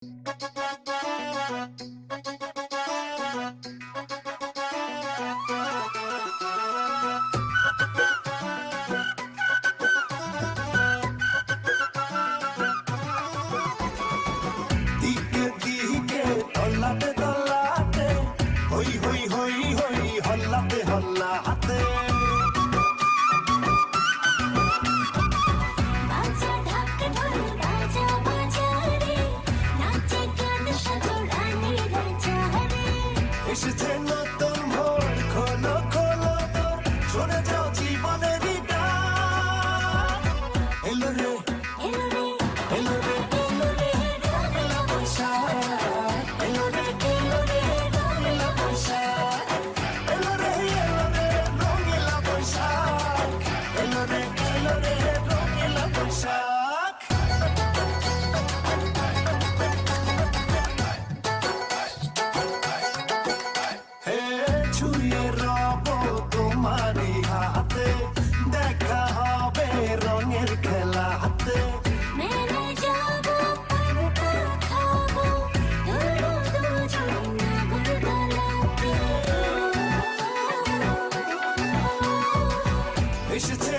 দিকে দিকে তল্লাতে তল্লাতে হই হই হই হই হল্লাতে হল্লাতে বাজা ঢাক ঢোল বাজা বাজা রে, নাচে গান সাজো রানী রাজা রে। এসেছে নতুন ভোর, খোলো খোলো দোর, শুনে যাও জীবনেরই গান। এলো রে এলো রে এলো রে এলো রে রঙলা বৈশাখ, এলো রে রঙলা বৈশাখ। এলো রে রঙিলা বৈশাখ, এলো রে রঙিলা বৈশাখ। হে ছুঁয়ে রব তোমারই হাতে, দেখা হবে রঙের খেলা হাতে। মেলে যাবো পান্তা খাবো, দুলবো দুজন নাগরদোলাতে। এসেছে